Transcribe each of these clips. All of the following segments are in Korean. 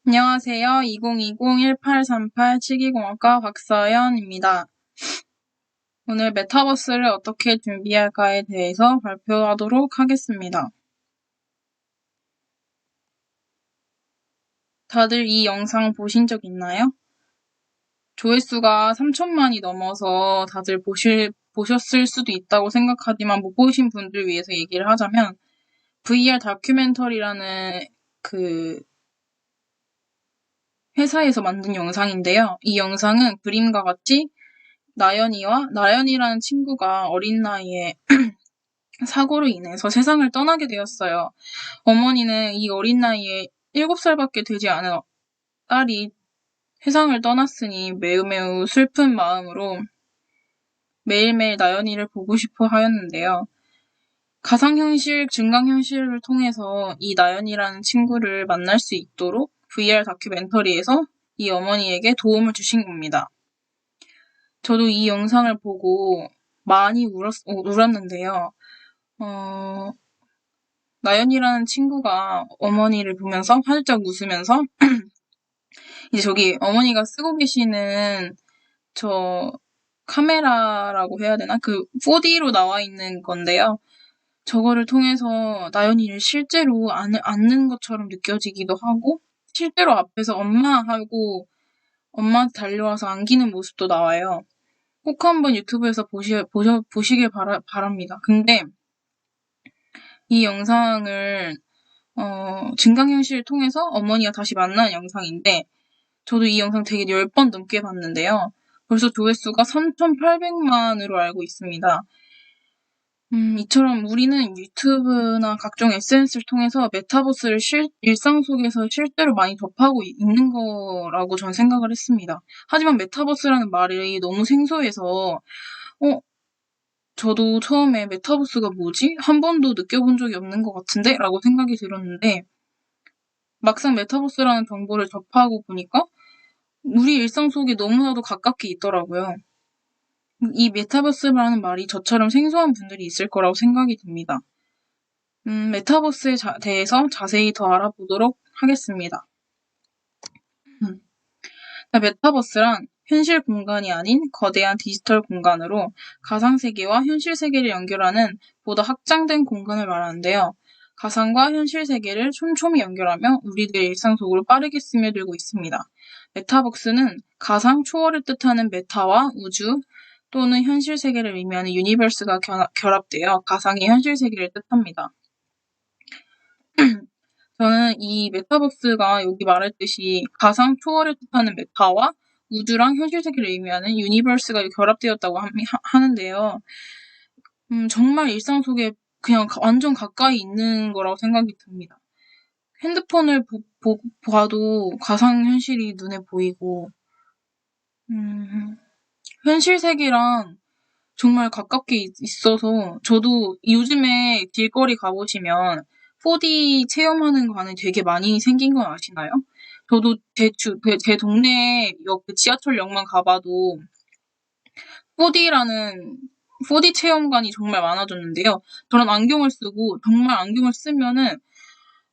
안녕하세요. 2020-1838 치기공학과 박서연입니다. 오늘 메타버스를 어떻게 준비할까에 대해서 발표하도록 하겠습니다. 다들 이 영상 보신 적 있나요? 조회수가 3천만이 넘어서 다들 보셨을 수도 있다고 생각하지만 못 보신 분들 위해서 얘기를 하자면 VR 다큐멘터리라는 그 회사에서 만든 영상인데요. 이 영상은 그림과 같이 나연이라는 친구가 어린 나이에 사고로 인해서 세상을 떠나게 되었어요. 어머니는 이 어린 나이에 7살밖에 되지 않은 딸이 세상을 떠났으니 매우 슬픈 마음으로 매일매일 나연이를 보고 싶어 하였는데요. 가상현실, 증강현실을 통해서 이 나연이라는 친구를 만날 수 있도록 VR 다큐멘터리에서 이 어머니에게 도움을 주신 겁니다. 저도 이 영상을 보고 많이 울었는데요. 나연이라는 친구가 어머니를 보면서 활짝 웃으면서 이제 저기 어머니가 쓰고 계시는 저 카메라라고 해야 되나? 그 4D로 나와 있는 건데요. 저거를 통해서 나연이를 실제로 안는 것처럼 느껴지기도 하고 실제로 앞에서 엄마하고 엄마한테 달려와서 안기는 모습도 나와요. 꼭 한번 유튜브에서 보시길 바랍니다. 근데 이 영상을 증강현실을 통해서 어머니가 다시 만나는 영상인데 저도 이 영상 되게 10번 넘게 봤는데요. 벌써 조회수가 3,800만으로 알고 있습니다. 이처럼 우리는 유튜브나 각종 SNS를 통해서 메타버스를 일상 속에서 실제로 많이 접하고 있는 거라고 전 생각을 했습니다. 하지만 메타버스라는 말이 너무 생소해서 저도 처음에 메타버스가 뭐지? 한 번도 느껴본 적이 없는 것 같은데? 라고 생각이 들었는데 막상 메타버스라는 정보를 접하고 보니까 우리 일상 속에 너무나도 가깝게 있더라고요. 이 메타버스라는 말이 저처럼 생소한 분들이 있을 거라고 생각이 듭니다. 메타버스에 대해서 자세히 더 알아보도록 하겠습니다. 메타버스란 현실 공간이 아닌 거대한 디지털 공간으로 가상세계와 현실 세계를 연결하는 보다 확장된 공간을 말하는데요. 가상과 현실 세계를 촘촘히 연결하며 우리들의 일상 속으로 빠르게 스며들고 있습니다. 메타버스는 가상 초월을 뜻하는 메타와 우주 또는 현실 세계를 의미하는 유니버스가 결합되어 가상의 현실 세계를 뜻합니다. 저는 이 메타버스가 여기 말했듯이 가상 초월을 뜻하는 메타와 우주랑 현실 세계를 의미하는 유니버스가 결합되었다고 하는데요. 정말 일상 속에 그냥 완전 가까이 있는 거라고 생각이 듭니다. 핸드폰을 봐도 가상 현실이 눈에 보이고, 현실 세계랑 정말 가깝게 있어서 저도 요즘에 길거리 가보시면 4D 체험하는 관이 되게 많이 생긴 건 아시나요? 저도 제 동네 지하철역만 가봐도 4D 체험관이 정말 많아졌는데요. 저는 안경을 쓰고 정말 안경을 쓰면은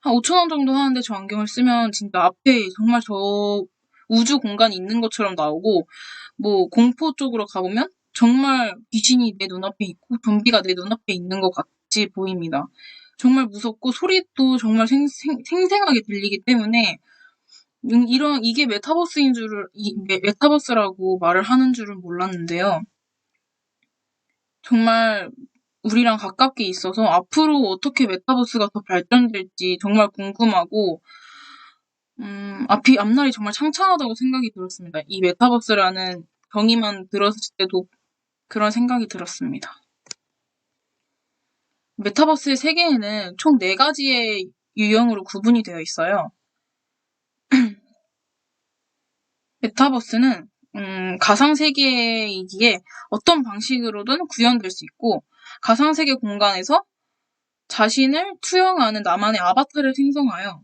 한 5,000원 정도 하는데 저 안경을 쓰면 진짜 앞에 정말 저 우주 공간이 있는 것처럼 나오고 뭐 공포 쪽으로 가보면 정말 귀신이 내 눈앞에 있고 좀비가 내 눈앞에 있는 것 같이 보입니다. 정말 무섭고 소리도 정말 생생하게 들리기 때문에 이게 메타버스라고 말을 하는 줄은 몰랐는데요. 정말 우리랑 가깝게 있어서 앞으로 어떻게 메타버스가 더 발전될지 정말 궁금하고 앞날이 정말 창창하다고 생각이 들었습니다. 이 메타버스라는 정의만 들었을 때도 그런 생각이 들었습니다. 메타버스의 세계에는 총 4가지의 유형으로 구분이 되어 있어요. 메타버스는 가상세계이기에 어떤 방식으로든 구현될 수 있고 가상세계 공간에서 자신을 투영하는 나만의 아바타를 생성하여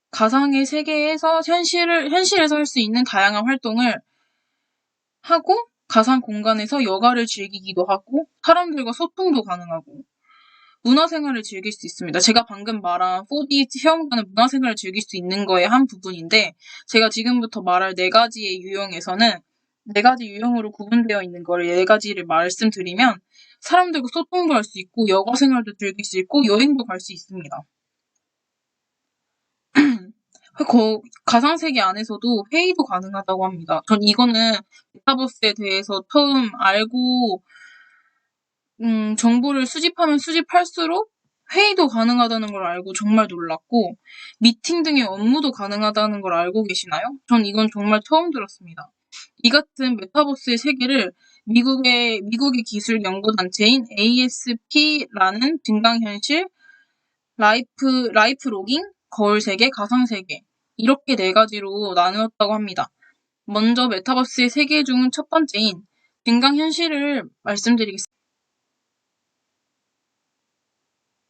가상의 세계에서 현실에서 할 수 있는 다양한 활동을 하고 가상 공간에서 여가를 즐기기도 하고 사람들과 소통도 가능하고 문화생활을 즐길 수 있습니다. 제가 방금 말한 4D 체험관은 문화생활을 즐길 수 있는 거의 한 부분인데, 제가 지금부터 말할 4가지의 유형에서는 4가지 유형으로 구분되어 있는 걸 4가지를 말씀드리면 사람들과 소통도 할 수 있고 여가생활도 즐길 수 있고 여행도 갈 수 있습니다. 가상세계 안에서도 회의도 가능하다고 합니다. 전 이거는 메타버스에 대해서 처음 알고 정보를 수집하면 수집할수록 회의도 가능하다는 걸 알고 정말 놀랐고, 미팅 등의 업무도 가능하다는 걸 알고 계시나요? 전 이건 정말 처음 들었습니다. 이 같은 메타버스의 세계를 미국의 기술 연구단체인 ASP라는 증강현실, 라이프 로깅, 거울세계, 가상세계, 이렇게 4가지로 나누었다고 합니다. 먼저 메타버스의 세계 중 첫 번째인 증강현실을 말씀드리겠습니다.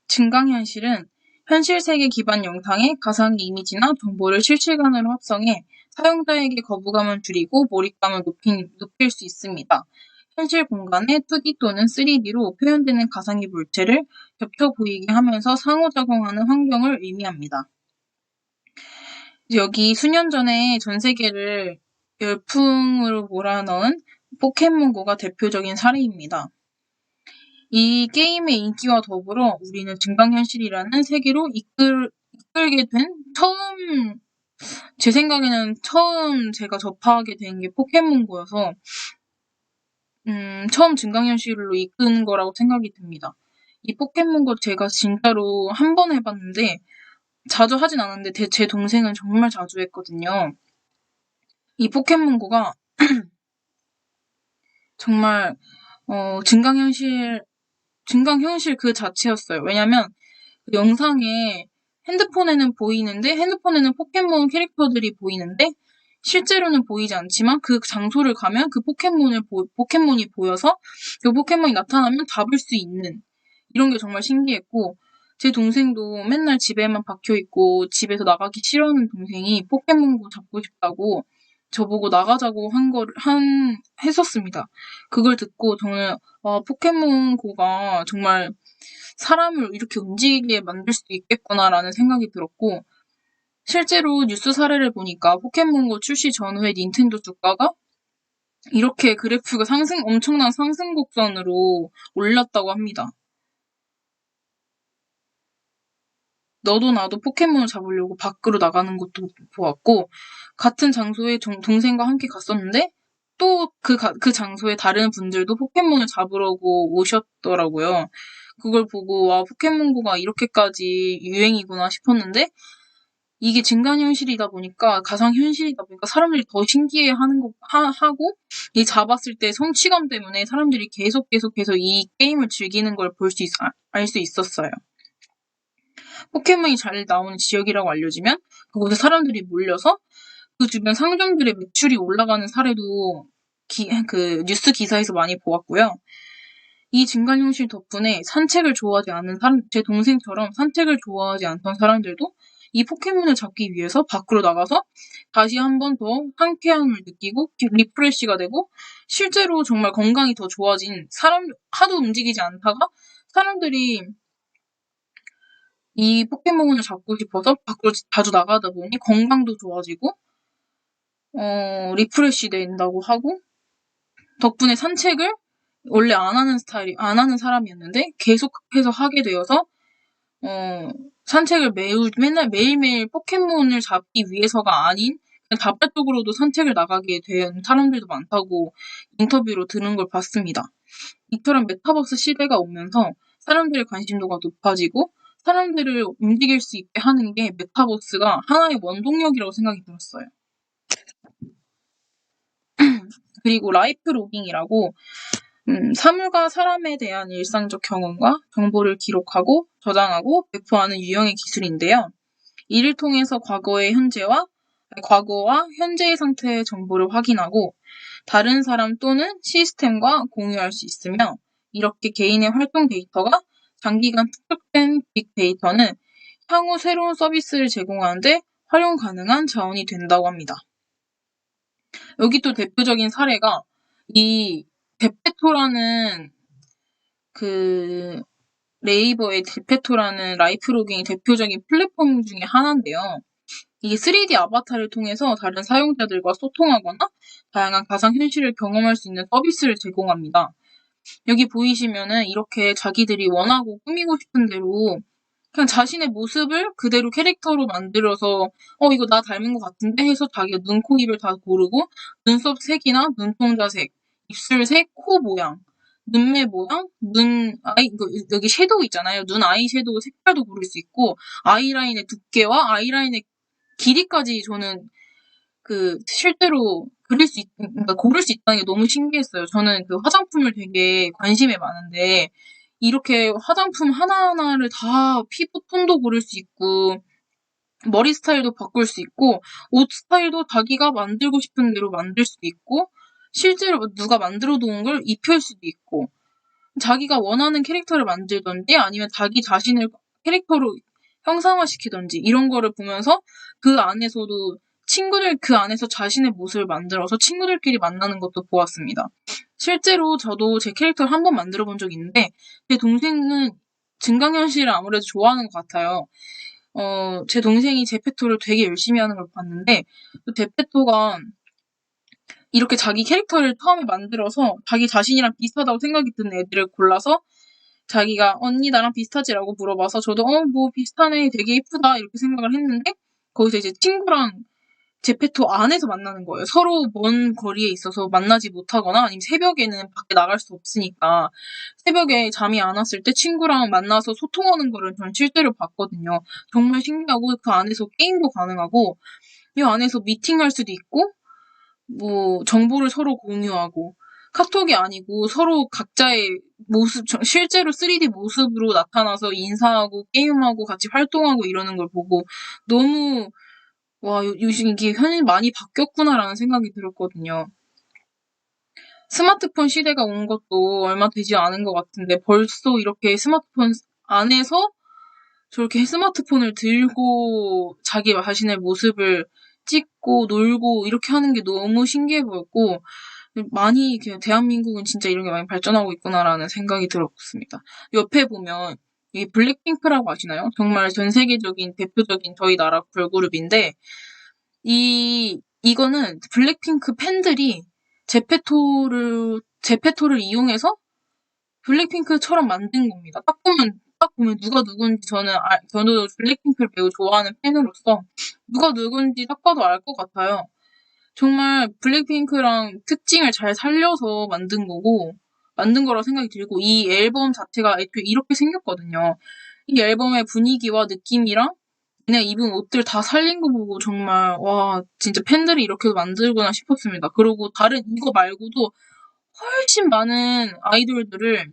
증강현실은 현실세계 기반 영상에 가상의 이미지나 정보를 실시간으로 합성해 사용자에게 거부감을 줄이고 몰입감을 높일 수 있습니다. 현실 공간에 2D 또는 3D로 표현되는 가상의 물체를 겹쳐 보이게 하면서 상호작용하는 환경을 의미합니다. 여기 수년 전에 전 세계를 열풍으로 몰아넣은 포켓몬고가 대표적인 사례입니다. 이 게임의 인기와 더불어 우리는 증강현실이라는 세계로 이끌게 된 제 생각에는 처음 제가 접하게 된 게 포켓몬고여서 처음 증강현실로 이끈 거라고 생각이 듭니다. 이 포켓몬고 제가 진짜로 한 번 해봤는데 자주 하진 않았는데 제 동생은 정말 자주 했거든요. 이 포켓몬고가 정말 증강현실 그 자체였어요. 왜냐면 그 영상에 핸드폰에는 포켓몬 캐릭터들이 보이는데 실제로는 보이지 않지만 그 장소를 가면 그 포켓몬이 보여서 그 포켓몬이 나타나면 잡을 수 있는, 이런 게 정말 신기했고, 제 동생도 맨날 집에만 박혀있고 집에서 나가기 싫어하는 동생이 포켓몬고 잡고 싶다고 저보고 나가자고 했었습니다. 그걸 듣고 저는 포켓몬고가 정말 사람을 이렇게 움직이게 만들 수도 있겠구나라는 생각이 들었고, 실제로 뉴스 사례를 보니까 포켓몬고 출시 전후에 닌텐도 주가가 이렇게 그래프가 엄청난 상승 곡선으로 올랐다고 합니다. 너도 나도 포켓몬을 잡으려고 밖으로 나가는 것도 보았고, 같은 장소에 동생과 함께 갔었는데 또 그 장소에 다른 분들도 포켓몬을 잡으려고 오셨더라고요. 그걸 보고 와, 포켓몬고가 이렇게까지 유행이구나 싶었는데, 이게 증강현실이다 보니까, 가상현실이다 보니까 사람들이 더 하고, 이 잡았을 때 성취감 때문에 사람들이 계속해서 이 게임을 즐기는 걸 알 수 있었어요. 포켓몬이 잘 나오는 지역이라고 알려지면 그곳에 사람들이 몰려서 그 주변 상점들의 매출이 올라가는 사례도 뉴스 기사에서 많이 보았고요. 이 증강현실 덕분에 제 동생처럼 산책을 좋아하지 않던 사람들도 이 포켓몬을 잡기 위해서 밖으로 나가서 다시 한 번 더 상쾌함을 느끼고 리프레시가 되고, 실제로 정말 건강이 더 좋아진, 하도 움직이지 않다가 사람들이 이 포켓몬을 잡고 싶어서 밖으로 자주 나가다 보니 건강도 좋아지고 리프레시 된다고 하고, 덕분에 산책을 원래 안 하는 사람이었는데 계속해서 하게 되어서 산책을 매일매일 포켓몬을 잡기 위해서가 아닌 그냥 자발적으로도 산책을 나가게 된 사람들도 많다고 인터뷰로 들은 걸 봤습니다. 이처럼 메타버스 시대가 오면서 사람들의 관심도가 높아지고 사람들을 움직일 수 있게 하는 게 메타버스가 하나의 원동력이라고 생각이 들었어요. 그리고 라이프 로깅이라고 사물과 사람에 대한 일상적 경험과 정보를 기록하고 저장하고 배포하는 유형의 기술인데요. 이를 통해서 과거와 현재의 상태의 정보를 확인하고 다른 사람 또는 시스템과 공유할 수 있으며, 이렇게 개인의 활동 데이터가 장기간 축적된 빅데이터는 향후 새로운 서비스를 제공하는데 활용 가능한 자원이 된다고 합니다. 여기 또 대표적인 사례가 이 베페토라는 네이버의 제페토라는 라이프로깅이 대표적인 플랫폼 중에 하나인데요. 이게 3D 아바타를 통해서 다른 사용자들과 소통하거나 다양한 가상현실을 경험할 수 있는 서비스를 제공합니다. 여기 보이시면은 이렇게 자기들이 원하고 꾸미고 싶은 대로 그냥 자신의 모습을 그대로 캐릭터로 만들어서 이거 나 닮은 것 같은데 해서 자기가 눈, 코, 입을 다 고르고 눈썹 색이나 눈동자 색, 입술 색, 코 모양, 눈매 모양, 여기 섀도우 있잖아요. 눈 아이 섀도우 색깔도 고를 수 있고 아이라인의 두께와 아이라인의 길이까지 저는 실제로 그러니까 고를 수 있다는 게 너무 신기했어요. 저는 그 화장품을 되게 관심이 많은데, 이렇게 화장품 하나하나를 다 피부 톤도 고를 수 있고, 머리 스타일도 바꿀 수 있고, 옷 스타일도 자기가 만들고 싶은 대로 만들 수도 있고, 실제로 누가 만들어 놓은 걸 입힐 수도 있고, 자기가 원하는 캐릭터를 만들던지 아니면 자기 자신을 캐릭터로 형상화시키던지 이런 거를 보면서 그 안에서도 친구들 그 안에서 자신의 모습을 만들어서 친구들끼리 만나는 것도 보았습니다. 실제로 저도 제 캐릭터를 한번 만들어 본 적이 있는데 제 동생은 증강현실을 아무래도 좋아하는 것 같아요. 제 동생이 제페토를 되게 열심히 하는 걸 봤는데 제페토가 이렇게 자기 캐릭터를 처음에 만들어서 자기 자신이랑 비슷하다고 생각이 드는 애들을 골라서 자기가 언니 나랑 비슷하지라고 물어봐서 저도 뭐 비슷하네 되게 예쁘다 이렇게 생각을 했는데 거기서 이제 친구랑 제페토 안에서 만나는 거예요. 서로 먼 거리에 있어서 만나지 못하거나 아니면 새벽에는 밖에 나갈 수 없으니까 새벽에 잠이 안 왔을 때 친구랑 만나서 소통하는 거를 전 실제로 봤거든요. 정말 신기하고 그 안에서 게임도 가능하고 이 안에서 미팅할 수도 있고 뭐 정보를 서로 공유하고 카톡이 아니고 서로 각자의 모습, 실제로 3D 모습으로 나타나서 인사하고 게임하고 같이 활동하고 이러는 걸 보고 너무 요즘 이게 현실 많이 바뀌었구나라는 생각이 들었거든요. 스마트폰 시대가 온 것도 얼마 되지 않은 것 같은데 벌써 이렇게 스마트폰 안에서 저렇게 스마트폰을 들고 자기 자신의 모습을 찍고 놀고 이렇게 하는 게 너무 신기해 보였고 많이 그냥 대한민국은 진짜 이런 게 많이 발전하고 있구나라는 생각이 들었습니다. 옆에 보면 이 블랙핑크라고 아시나요? 정말 전 세계적인 대표적인 저희 나라 걸그룹인데 이거는 블랙핑크 팬들이 제페토를 이용해서 블랙핑크처럼 만든 겁니다. 딱 보면 누가 누군지 저도 블랙핑크를 매우 좋아하는 팬으로서 누가 누군지 딱 봐도 알 것 같아요. 정말 블랙핑크랑 특징을 잘 살려서 만든 거라 생각이 들고, 이 앨범 자체가 애초에 이렇게 생겼거든요. 이 앨범의 분위기와 느낌이랑 그냥 입은 옷들 다 살린 거 보고 정말, 진짜 팬들이 이렇게 만들구나 싶었습니다. 그리고 다른 이거 말고도 훨씬 많은 아이돌들을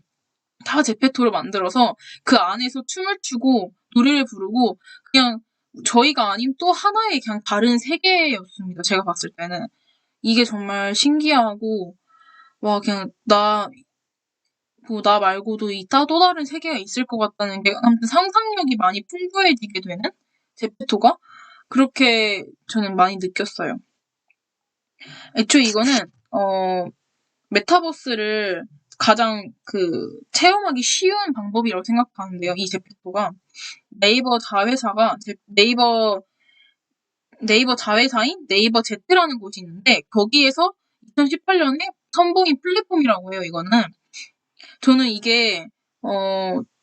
다 제페토로 만들어서 그 안에서 춤을 추고 노래를 부르고 그냥 저희가 아닌 또 하나의 그냥 다른 세계였습니다. 제가 봤을 때는. 이게 정말 신기하고 그냥 나 말고도 또 다른 세계가 있을 것 같다는 게 아무튼 상상력이 많이 풍부해지게 되는 제페토가 그렇게 저는 많이 느꼈어요. 애초에 이거는 메타버스를 가장 체험하기 쉬운 방법이라고 생각하는데요. 이 제페토가 네이버 자회사인 네이버 Z라는 곳이 있는데 거기에서 2018년에 선보인 플랫폼이라고 해요. 이거는 저는 이게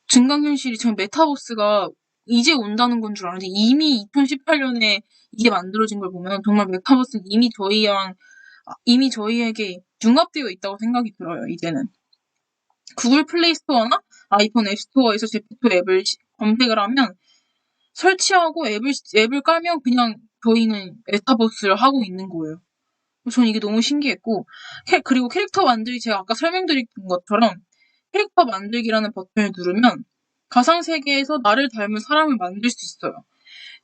증강현실이 지금 메타버스가 이제 온다는 건 줄 알았는데 이미 2018년에 이게 만들어진 걸 보면 정말 메타버스는 이미 저희에게 융합되어 있다고 생각이 들어요. 이제는 구글 플레이 스토어나 아이폰 앱 스토어에서 제페토 앱을 검색을 하면 설치하고 앱을 깔면 그냥 저희는 메타버스를 하고 있는 거예요. 저는 이게 너무 신기했고 그리고 캐릭터 만들기 제가 아까 설명드린 것처럼 캐릭터 만들기라는 버튼을 누르면 가상세계에서 나를 닮은 사람을 만들 수 있어요.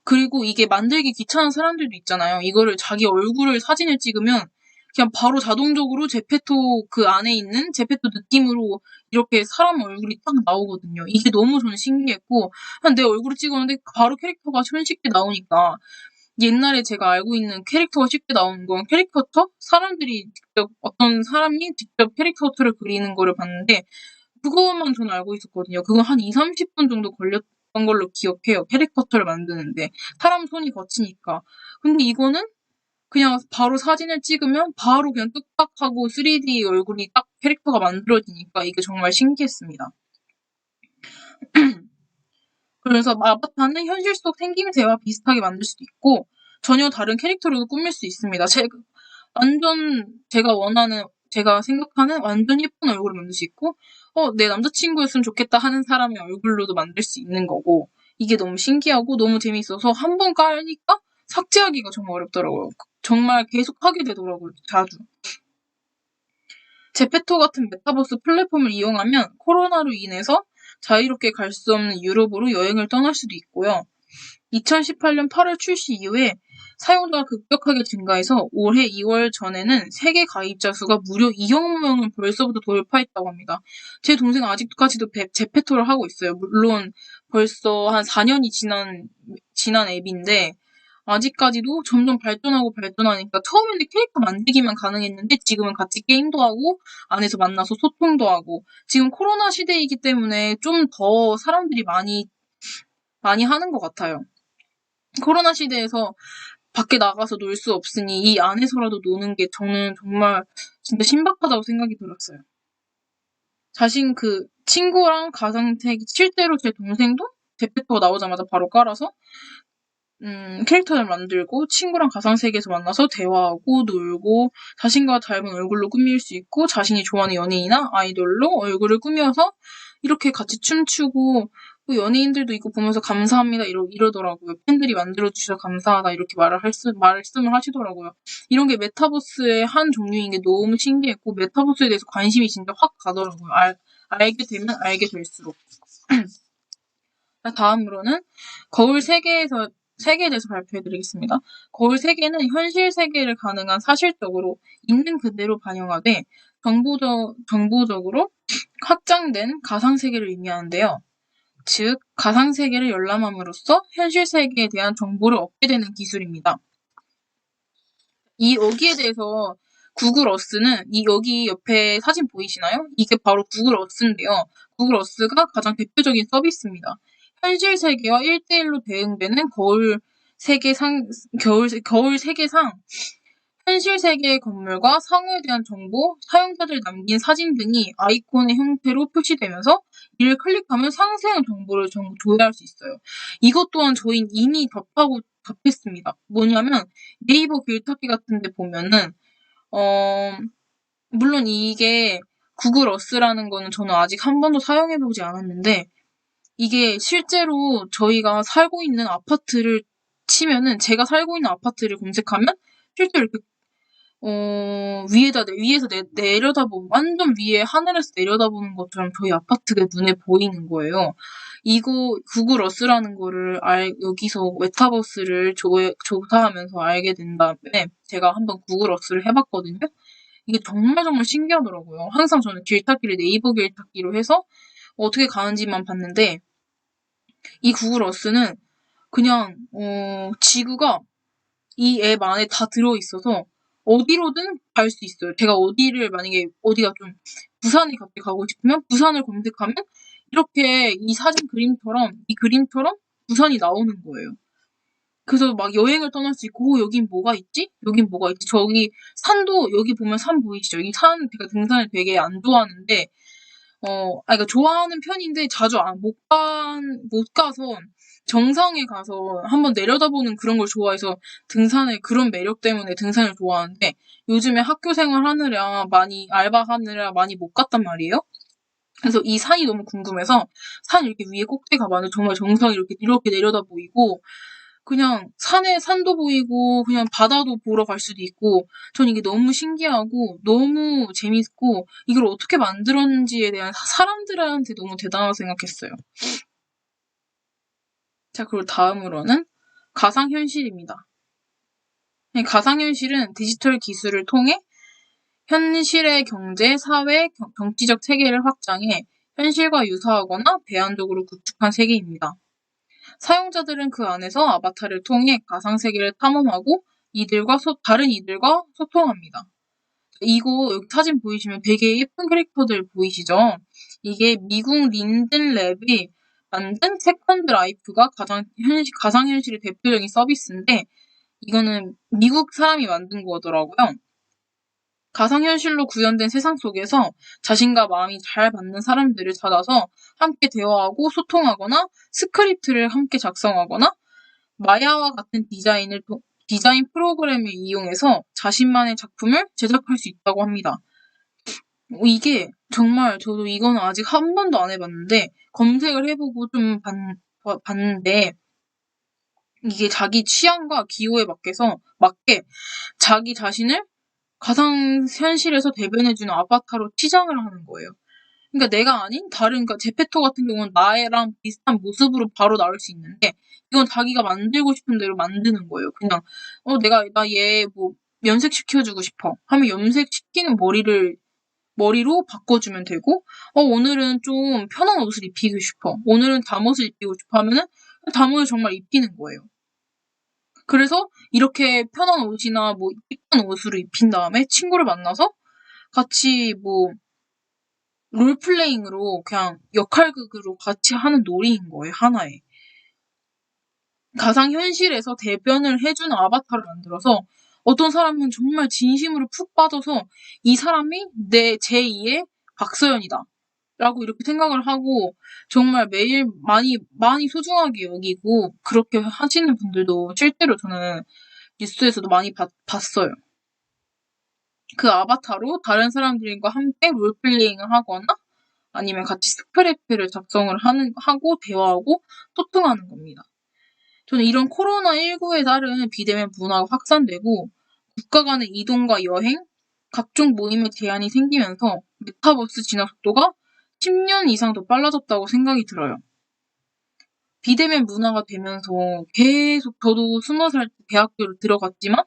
그리고 이게 만들기 귀찮은 사람들도 있잖아요. 이거를 자기 얼굴을 사진을 찍으면 그냥 바로 자동적으로 제페토 그 안에 있는 제페토 느낌으로 이렇게 사람 얼굴이 딱 나오거든요. 이게 너무 저는 신기했고 그냥 내 얼굴을 찍었는데 바로 캐릭터가 손쉽게 나오니까 옛날에 제가 알고 있는 캐릭터가 쉽게 나오는 건 어떤 사람이 직접 캐릭터를 그리는 거를 봤는데 그것만 저는 알고 있었거든요. 그거 한 2, 30분 정도 걸렸던 걸로 기억해요. 캐릭터를 만드는데. 사람 손이 거치니까. 근데 이거는 그냥 바로 사진을 찍으면 바로 그냥 뚝딱 하고 3D 얼굴이 딱 캐릭터가 만들어지니까 이게 정말 신기했습니다. 그래서 아바타는 현실 속 생김새와 비슷하게 만들 수도 있고 전혀 다른 캐릭터로도 꾸밀 수 있습니다. 제가 생각하는 완전 예쁜 얼굴을 만들 수 있고 내 남자친구였으면 좋겠다 하는 사람의 얼굴로도 만들 수 있는 거고 이게 너무 신기하고 너무 재밌어서 한 번 깔니까 삭제하기가 정말 어렵더라고요. 정말 계속 하게 되더라고요. 자주. 제페토 같은 메타버스 플랫폼을 이용하면 코로나로 인해서 자유롭게 갈 수 없는 유럽으로 여행을 떠날 수도 있고요. 2018년 8월 출시 이후에 사용자가 급격하게 증가해서 올해 2월 전에는 세계 가입자 수가 무려 2억 명을 벌써부터 돌파했다고 합니다. 제 동생은 아직까지도 제페토를 하고 있어요. 물론 벌써 한 4년이 지난 앱인데 아직까지도 점점 발전하니까 처음에는 캐릭터 만들기만 가능했는데 지금은 같이 게임도 하고 안에서 만나서 소통도 하고 지금 코로나 시대이기 때문에 좀 더 사람들이 많이 하는 것 같아요. 코로나 시대에서 밖에 나가서 놀 수 없으니 이 안에서라도 노는 게 저는 정말 진짜 신박하다고 생각이 들었어요. 자신 친구랑 실제로 제 동생도 제페토가 나오자마자 바로 깔아서 캐릭터를 만들고 친구랑 가상세계에서 만나서 대화하고 놀고 자신과 닮은 얼굴로 꾸밀 수 있고 자신이 좋아하는 연예인이나 아이돌로 얼굴을 꾸며서 이렇게 같이 춤추고 또 연예인들도 이거 보면서 감사합니다 이러더라고요. 팬들이 만들어주셔서 감사하다 이렇게 말씀을 하시더라고요. 이런 게 메타버스의 한 종류인 게 너무 신기했고 메타버스에 대해서 관심이 진짜 확 가더라고요. 알게 되면 알게 될수록. 다음으로는 거울 세계에 대해서 발표해드리겠습니다. 거울 세계는 현실 세계를 가능한 사실적으로 있는 그대로 반영하되 정보적으로 확장된 가상세계를 의미하는데요. 즉, 가상세계를 열람함으로써 현실 세계에 대한 정보를 얻게 되는 기술입니다. 여기에 대해서 구글 어스는 여기 옆에 사진 보이시나요? 이게 바로 구글 어스인데요. 구글 어스가 가장 대표적인 서비스입니다. 현실 세계와 1대1로 대응되는 거울 세계상 현실 세계의 건물과 상호에 대한 정보, 사용자들 남긴 사진 등이 아이콘의 형태로 표시되면서 이를 클릭하면 상세한 정보를 조회할 수 있어요. 이것 또한 저희는 이미 접했습니다. 뭐냐면 네이버 길찾기 같은 데 보면은 물론 이게 구글 어스라는 거는 저는 아직 한 번도 사용해보지 않았는데 이게 실제로 저희가 살고 있는 아파트를 치면은 제가 살고 있는 아파트를 검색하면 실제로 이렇게 위에서 내려다보면 완전 위에 하늘에서 내려다보는 것처럼 저희 아파트가 눈에 보이는 거예요. 이거 구글 어스라는 거를 여기서 메타버스를 조사하면서 알게 된 다음에 제가 한번 구글 어스를 해봤거든요. 이게 정말 정말 신기하더라고요. 항상 저는 길찾기를 네이버 길찾기로 해서 어떻게 가는지만 봤는데 이 구글 어스는 그냥 지구가 이 앱 안에 다 들어있어서 어디로든 갈 수 있어요. 제가 만약에 어디가 좀 부산에 갑자기 가고 싶으면 부산을 검색하면 이렇게 이 그림처럼 부산이 나오는 거예요. 그래서 막 여행을 떠날 수 있고 여긴 뭐가 있지? 저기 산도 여기 보면 산 보이시죠? 이 산 제가 등산을 되게 안 좋아하는데 그러니까 좋아하는 편인데 자주 못 가서 정상에 가서 한번 내려다보는 그런 걸 좋아해서 그런 매력 때문에 등산을 좋아하는데 요즘에 학교 생활 알바하느라 많이 못 갔단 말이에요. 그래서 이 산이 너무 궁금해서 산 이렇게 위에 꼭대기 가면 정말 정상이 이렇게 내려다 보이고 그냥 산도 보이고 그냥 바다도 보러 갈 수도 있고 전 이게 너무 신기하고 너무 재밌고 이걸 어떻게 만들었는지에 대한 사람들한테 너무 대단하다고 생각했어요. 자, 그리고 다음으로는 가상현실입니다. 가상현실은 디지털 기술을 통해 현실의 경제, 사회, 정치적 체계를 확장해 현실과 유사하거나 배안적으로 구축한 세계입니다. 사용자들은 그 안에서 아바타를 통해 가상세계를 탐험하고 다른 이들과 소통합니다. 여기 사진 보이시면 되게 예쁜 캐릭터들 보이시죠? 이게 미국 린든 랩이 만든 세컨드 라이프가 가상현실의 대표적인 서비스인데, 이거는 미국 사람이 만든 거더라고요. 가상현실로 구현된 세상 속에서 자신과 마음이 잘 맞는 사람들을 찾아서 함께 대화하고 소통하거나 스크립트를 함께 작성하거나 마야와 같은 디자인 프로그램을 이용해서 자신만의 작품을 제작할 수 있다고 합니다. 이게 정말 저도 이거는 아직 한 번도 안 해봤는데 검색을 해보고 좀 봤는데 이게 자기 취향과 기호에 맞게 자기 자신을 가상현실에서 대변해주는 아바타로 치장을 하는 거예요. 그러니까 내가 아닌 다른, 그러니까 제페토 같은 경우는 나랑 비슷한 모습으로 바로 나올 수 있는데, 이건 자기가 만들고 싶은 대로 만드는 거예요. 그냥, 나 얘 뭐, 염색시켜주고 싶어. 하면 염색시키는 머리로 바꿔주면 되고, 오늘은 좀 편한 옷을 입히고 싶어. 오늘은 잠옷을 입히고 싶어 하면은, 잠옷을 정말 입히는 거예요. 그래서 이렇게 편한 옷이나 뭐 이쁜 옷으로 입힌 다음에 친구를 만나서 같이 뭐 롤플레잉으로 그냥 역할극으로 같이 하는 놀이인 거예요, 하나의. 가상현실에서 대변을 해주는 아바타를 만들어서 어떤 사람은 정말 진심으로 푹 빠져서 이 사람이 내 제2의 박서연이다. 라고 이렇게 생각을 하고 정말 매일 많이 소중하게 여기고 그렇게 하시는 분들도 실제로 저는 뉴스에서도 많이 봤어요. 그 아바타로 다른 사람들과 함께 롤플레잉을 하거나 아니면 같이 스크립트를 작성을 하고 대화하고 소통하는 겁니다. 저는 이런 코로나19에 따른 비대면 문화가 확산되고 국가 간의 이동과 여행, 각종 모임에 제한이 생기면서 메타버스 진화 속도가 10년 이상 더 빨라졌다고 생각이 들어요. 비대면 문화가 되면서 계속 저도 20살 때 대학교를 들어갔지만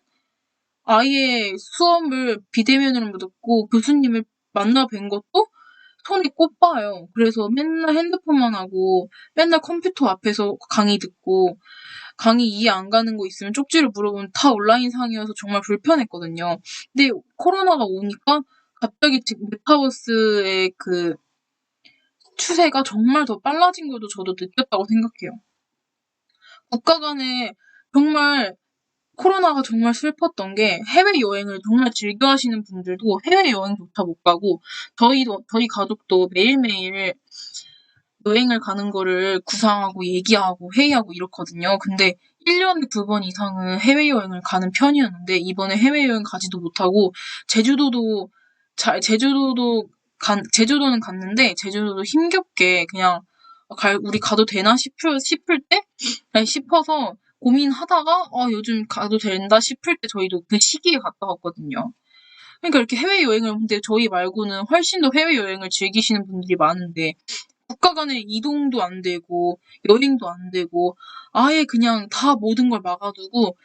아예 수업을 비대면으로 듣고 교수님을 만나 뵌 것도 손이 꼽아요. 그래서 맨날 핸드폰만 하고 맨날 컴퓨터 앞에서 강의 듣고 강의 이해 안 가는 거 있으면 쪽지를 물어보면 다 온라인상이어서 정말 불편했거든요. 근데 코로나가 오니까 갑자기 지금 메타버스의 그 추세가 정말 더 빨라진 것도 저도 느꼈다고 생각해요. 국가 간에 정말 코로나가 정말 슬펐던 게 해외여행을 정말 즐겨 하시는 분들도 해외여행조차 못 가고 저희 가족도 매일매일 여행을 가는 거를 구상하고 얘기하고 회의하고 이렇거든요. 근데 1년에 2번 이상은 해외여행을 가는 편이었는데 이번에 해외여행 가지도 못하고 제주도도 제주도는 갔는데 제주도도 힘겹게 그냥 우리 가도 되나 싶을 때 싶어서 고민하다가 요즘 가도 된다 싶을 때 저희도 그 시기에 갔다 왔거든요. 그러니까 이렇게 해외여행을 근데 저희 말고는 훨씬 더 해외여행을 즐기시는 분들이 많은데 국가 간의 이동도 안 되고 여행도 안 되고 아예 그냥 다 모든 걸 막아두고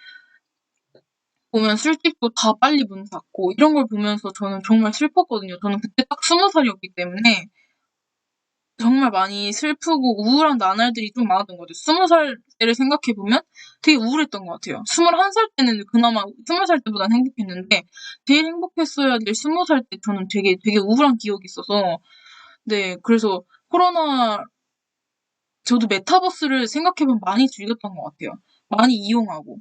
보면 술집도 다 빨리 문 닫고 이런 걸 보면서 저는 정말 슬펐거든요. 저는 그때 딱 20살이었기 때문에 정말 많이 슬프고 우울한 나날들이 좀 많았던 것 같아요. 20살 때를 생각해보면 되게 우울했던 것 같아요. 21살 때는 그나마 20살 때보단 행복했는데 제일 행복했어야 될 20살 때 저는 되게 우울한 기억이 있어서 네, 그래서 코로나 저도 메타버스를 생각해보면 많이 즐겼던 것 같아요. 많이 이용하고.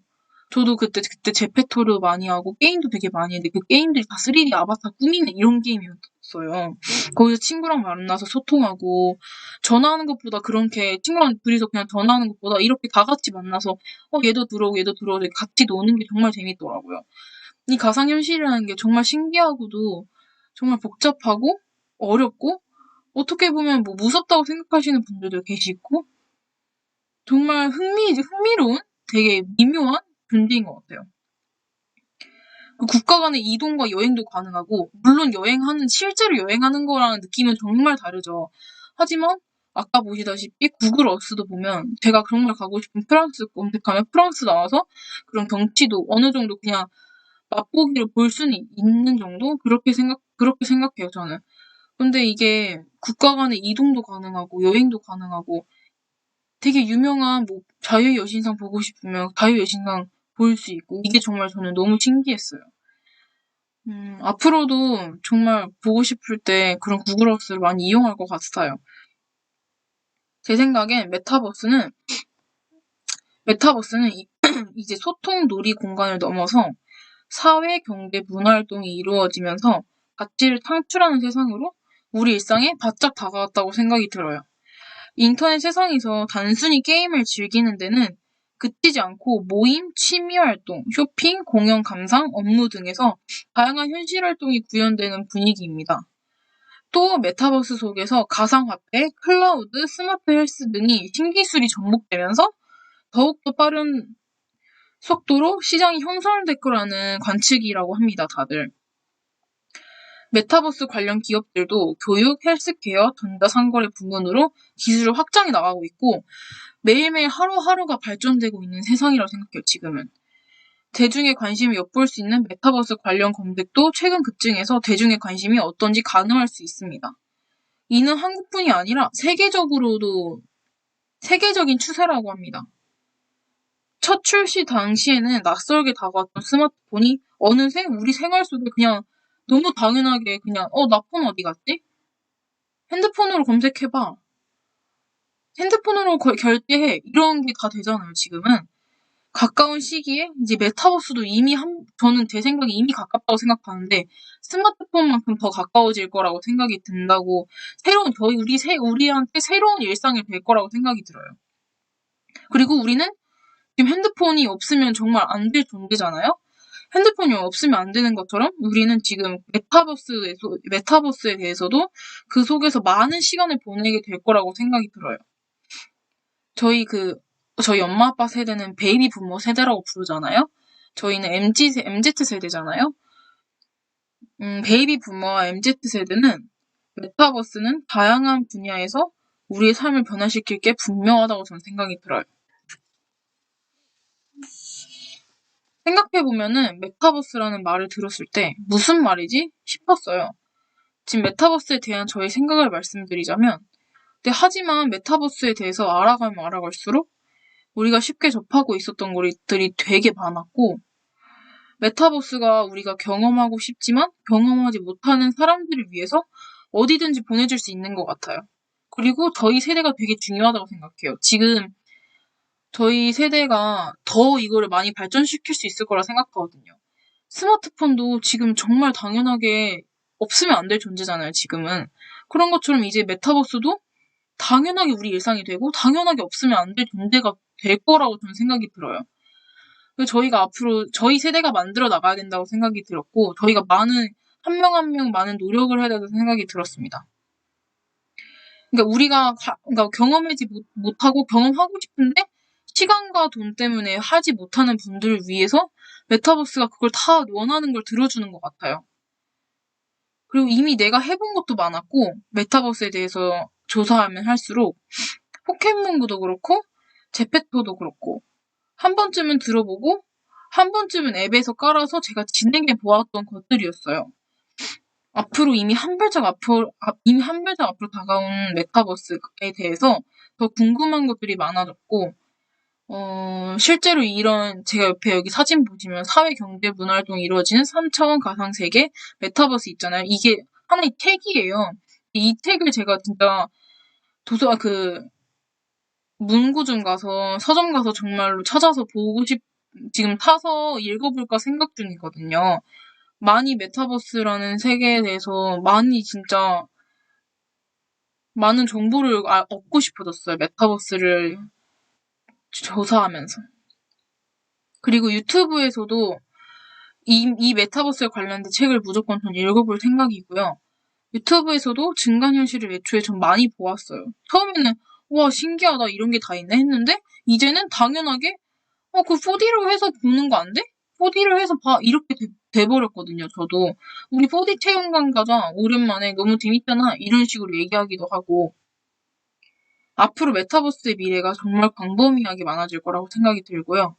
저도 그때 제페토를 많이 하고 게임도 되게 많이 했는데 그 게임들이 다 3D 아바타 꾸미는 이런 게임이었어요. 거기서 친구랑 만나서 소통하고 전화하는 것보다 그렇게 친구랑 둘이서 그냥 전화하는 것보다 이렇게 다 같이 만나서 얘도 들어오고 얘도 들어오고 같이 노는 게 정말 재밌더라고요. 이 가상현실이라는 게 정말 신기하고도 정말 복잡하고 어렵고 어떻게 보면 뭐 무섭다고 생각하시는 분들도 계시고 정말 흥미로운 되게 미묘한 존재인 것 같아요. 국가 간의 이동과 여행도 가능하고 물론 실제로 여행하는 거랑 느낌은 정말 다르죠. 하지만 아까 보시다시피 구글 어스도 보면 제가 정말 가고 싶은 프랑스 검색하면 프랑스 나와서 그런 경치도 어느 정도 그냥 맛보기로 볼 수는 있는 정도? 그렇게 생각해요, 저는. 근데 이게 국가 간의 이동도 가능하고 여행도 가능하고 되게 유명한 뭐 자유여신상 보고 싶으면 자유여신상 볼 수 있고 이게 정말 저는 너무 신기했어요. 앞으로도 정말 보고 싶을 때 그런 구글 어스를 많이 이용할 것 같아요. 제 생각엔 메타버스는 이제 소통 놀이 공간을 넘어서 사회, 경제, 문화 활동이 이루어지면서 가치를 창출하는 세상으로 우리 일상에 바짝 다가왔다고 생각이 들어요. 인터넷 세상에서 단순히 게임을 즐기는 데는 그치지 않고 모임, 취미 활동, 쇼핑, 공연 감상, 업무 등에서 다양한 현실 활동이 구현되는 분위기입니다. 또 메타버스 속에서 가상화폐, 클라우드, 스마트 헬스 등이 신기술이 접목되면서 더욱더 빠른 속도로 시장이 형성될 거라는 관측이라고 합니다, 다들. 메타버스 관련 기업들도 교육, 헬스케어, 전자상거래 부문으로 기술을 확장해 나가고 있고 매일매일 하루하루가 발전되고 있는 세상이라고 생각해요, 지금은. 대중의 관심을 엿볼 수 있는 메타버스 관련 검색도 최근 급증해서 대중의 관심이 어떤지 가늠할 수 있습니다. 이는 한국뿐이 아니라 세계적으로도 세계적인 추세라고 합니다. 첫 출시 당시에는 낯설게 다가왔던 스마트폰이 어느새 우리 생활 속에 그냥 너무 당연하게 그냥 나 폰 어디 갔지? 핸드폰으로 검색해봐. 핸드폰으로 결제해. 이런 게 다 되잖아요, 지금은. 가까운 시기에 이제 메타버스도 저는 제 생각에 이미 가깝다고 생각하는데 스마트폰만큼 더 가까워질 거라고 생각이 든다고 우리한테 새로운 일상이 될 거라고 생각이 들어요. 그리고 우리는 지금 핸드폰이 없으면 정말 안 될 존재잖아요? 핸드폰이 없으면 안 되는 것처럼 우리는 지금 메타버스에 대해서도 그 속에서 많은 시간을 보내게 될 거라고 생각이 들어요. 저희 엄마 아빠 세대는 베이비 부모 세대라고 부르잖아요? 저희는 MZ 세대잖아요? 베이비 부모와 MZ 세대는 메타버스는 다양한 분야에서 우리의 삶을 변화시킬 게 분명하다고 저는 생각이 들어요. 생각해보면은 메타버스라는 말을 들었을 때 무슨 말이지? 싶었어요. 지금 메타버스에 대한 저의 생각을 말씀드리자면 하지만 메타버스에 대해서 알아가면 알아갈수록 우리가 쉽게 접하고 있었던 것들이 되게 많았고 메타버스가 우리가 경험하고 싶지만 경험하지 못하는 사람들을 위해서 어디든지 보내줄 수 있는 것 같아요. 그리고 저희 세대가 되게 중요하다고 생각해요. 지금 저희 세대가 더 이거를 많이 발전시킬 수 있을 거라 생각하거든요. 스마트폰도 지금 정말 당연하게 없으면 안 될 존재잖아요, 지금은. 그런 것처럼 이제 메타버스도 당연하게 우리 일상이 되고 당연하게 없으면 안 될 존재가 될 거라고 저는 생각이 들어요. 저희가 앞으로 저희 세대가 만들어 나가야 된다고 생각이 들었고 저희가 한 명 한 명 많은 노력을 해야 된다고 생각이 들었습니다. 그러니까 우리가 경험하지 못하고 경험하고 싶은데 시간과 돈 때문에 하지 못하는 분들을 위해서 메타버스가 그걸 다 원하는 걸 들어주는 것 같아요. 그리고 이미 내가 해본 것도 많았고 메타버스에 대해서 조사하면 할수록 포켓몬고도 그렇고 제페토도 그렇고 한 번쯤은 들어보고 한 번쯤은 앱에서 깔아서 제가 진행해 보았던 것들이었어요. 앞으로 이미 한 발짝 앞으로 다가온 메타버스에 대해서 더 궁금한 것들이 많아졌고 실제로 제가 옆에 여기 사진 보시면 사회, 경제, 문화 활동이 이루어지는 3차원 가상세계 메타버스 있잖아요. 이게 하나의 책이에요. 이 책을 제가 진짜 문구점 가서, 서점 가서 정말로 찾아서 지금 사서 읽어볼까 생각 중이거든요. 많이 메타버스라는 세계에 대해서 진짜 많은 정보를 얻고 싶어졌어요. 메타버스를 조사하면서. 그리고 유튜브에서도 이 메타버스에 관련된 책을 무조건 전 읽어볼 생각이고요. 유튜브에서도 증강현실을 애초에 전 많이 보았어요. 처음에는 와 신기하다 이런 게 다 있네 했는데 이제는 당연하게 그 4D로 해서 보는 거 안 돼? 4D로 해서 봐 이렇게 돼버렸거든요. 저도 우리 4D 체험관 가자 오랜만에 너무 재밌잖아 이런 식으로 얘기하기도 하고 앞으로 메타버스의 미래가 정말 광범위하게 많아질 거라고 생각이 들고요.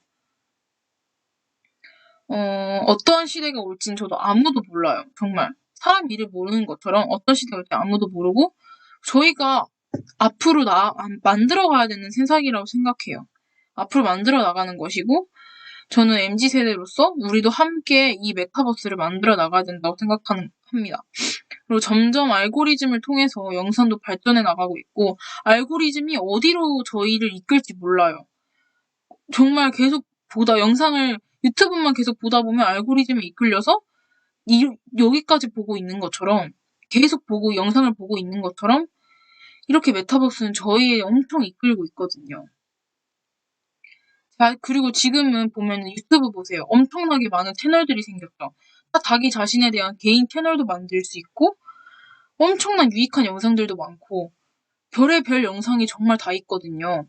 어떠한 시대가 올진 저도 아무도 몰라요. 정말. 사람 일을 모르는 것처럼 어떤 시대가 올지 아무도 모르고 저희가 앞으로 만들어가야 되는 세상이라고 생각해요. 앞으로 만들어 나가는 것이고 저는 MZ세대로서 우리도 함께 이 메타버스를 만들어 나가야 된다고 생각합니다. 그리고 점점 알고리즘을 통해서 영상도 발전해 나가고 있고, 알고리즘이 어디로 저희를 이끌지 몰라요. 정말 계속 유튜브만 계속 보다 보면 알고리즘에 이끌려서 여기까지 보고 있는 것처럼, 계속 영상을 보고 있는 것처럼, 이렇게 메타버스는 저희에 엄청 이끌고 있거든요. 그리고 지금은 보면 유튜브 보세요. 엄청나게 많은 채널들이 생겼죠. 자기 자신에 대한 개인 채널도 만들 수 있고, 엄청난 유익한 영상들도 많고, 별의별 영상이 정말 다 있거든요.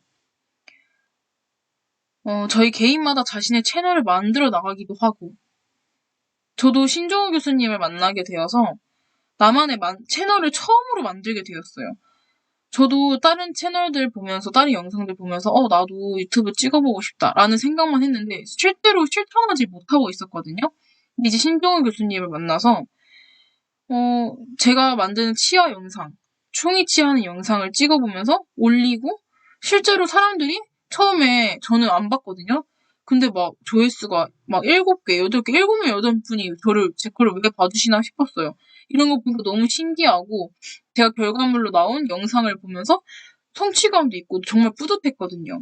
저희 개인마다 자신의 채널을 만들어 나가기도 하고, 저도 신종우 교수님을 만나게 되어서 나만의 채널을 처음으로 만들게 되었어요. 저도 다른 채널들 보면서, 다른 영상들 보면서, 나도 유튜브 찍어보고 싶다라는 생각만 했는데, 실제로 실천하지 못하고 있었거든요. 근데 이제 신종우 교수님을 만나서, 제가 만드는 치아 영상, 충이치 하는 영상을 찍어보면서 올리고, 실제로 사람들이 처음에 저는 안 봤거든요. 근데 막 조회수가 막 7개, 8개, 7명, 8분이 제 거를 왜 봐주시나 싶었어요. 이런 거 보니까 너무 신기하고, 제가 결과물로 나온 영상을 보면서 성취감도 있고 정말 뿌듯했거든요.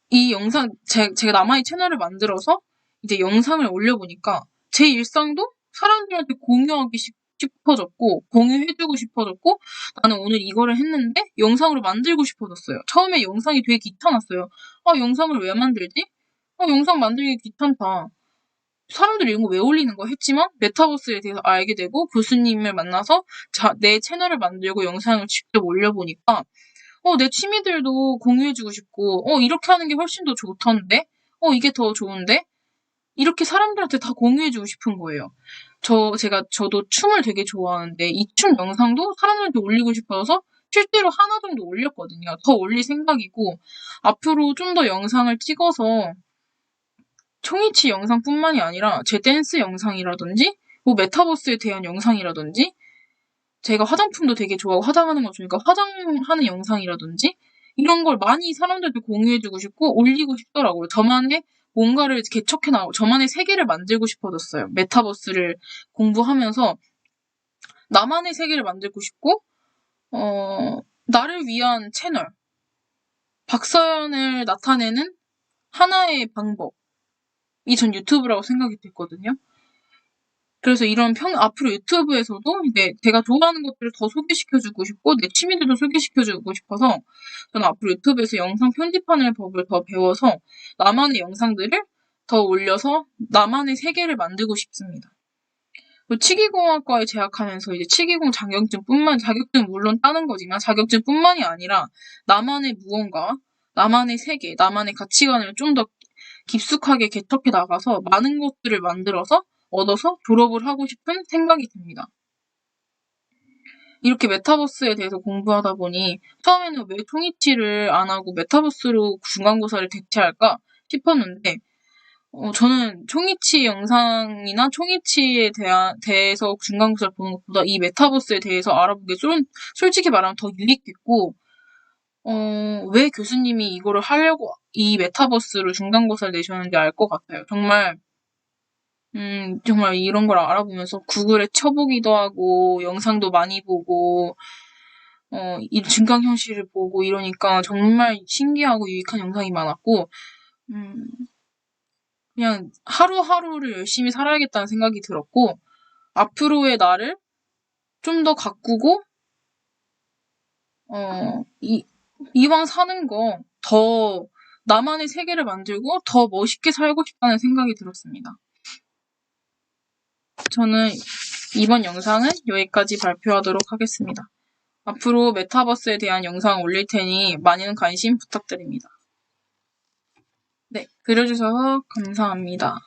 이 영상, 제가 나만의 채널을 만들어서 이제 영상을 올려보니까 제 일상도 사람들한테 공유하기 싶어졌고, 공유해주고 싶어졌고, 나는 오늘 이거를 했는데 영상으로 만들고 싶어졌어요. 처음에 영상이 되게 귀찮았어요. 영상을 왜 만들지? 영상 만들기 귀찮다. 사람들이 이런 거 왜 올리는 거 했지만 메타버스에 대해서 알게 되고 교수님을 만나서 내 채널을 만들고 영상을 직접 올려보니까 내 취미들도 공유해주고 싶고 이렇게 하는 게 훨씬 더 좋던데 이게 더 좋은데 이렇게 사람들한테 다 공유해주고 싶은 거예요. 저도 춤을 되게 좋아하는데 이 춤 영상도 사람들한테 올리고 싶어서 실제로 하나 정도 올렸거든요. 더 올릴 생각이고 앞으로 좀 더 영상을 찍어서 총이치 영상뿐만이 아니라 제 댄스 영상이라든지 뭐 메타버스에 대한 영상이라든지 제가 화장품도 되게 좋아하고 화장하는 거 좋으니까 화장하는 영상이라든지 이런 걸 많이 사람들한테 공유해주고 싶고 올리고 싶더라고요. 저만의 뭔가를 개척해 나가고 저만의 세계를 만들고 싶어졌어요. 메타버스를 공부하면서 나만의 세계를 만들고 싶고 나를 위한 채널 박사연을 나타내는 하나의 방법이 전 유튜브라고 생각이 됐거든요. 그래서 앞으로 유튜브에서도 이제 제가 좋아하는 것들을 더 소개시켜주고 싶고, 내 취미들도 소개시켜주고 싶어서, 저는 앞으로 유튜브에서 영상 편집하는 법을 더 배워서, 나만의 영상들을 더 올려서, 나만의 세계를 만들고 싶습니다. 치기공학과에 재학하면서 이제 치기공 자격증 물론 따는 거지만, 자격증뿐만이 아니라, 나만의 무언가, 나만의 세계, 나만의 가치관을 좀 더 깊숙하게 개척해 나가서, 많은 것들을 얻어서 졸업을 하고 싶은 생각이 듭니다. 이렇게 메타버스에 대해서 공부하다 보니 처음에는 왜 총이치를 안 하고 메타버스로 중간고사를 대체할까 싶었는데 저는 총이치 영상이나 총이치에 대해서 중간고사를 보는 것보다 이 메타버스에 대해서 알아보기 솔직히 말하면 더 유익했고 왜 교수님이 이거를 하려고 이 메타버스로 중간고사를 내셨는지 알 것 같아요. 정말 이런 걸 알아보면서 구글에 쳐보기도 하고, 영상도 많이 보고, 이 증강현실을 보고 이러니까 정말 신기하고 유익한 영상이 많았고, 그냥 하루하루를 열심히 살아야겠다는 생각이 들었고, 앞으로의 나를 좀 더 가꾸고, 이왕 사는 거 더 나만의 세계를 만들고 더 멋있게 살고 싶다는 생각이 들었습니다. 저는 이번 영상은 여기까지 발표하도록 하겠습니다. 앞으로 메타버스에 대한 영상 올릴 테니 많은 관심 부탁드립니다. 네, 들어주셔서 감사합니다.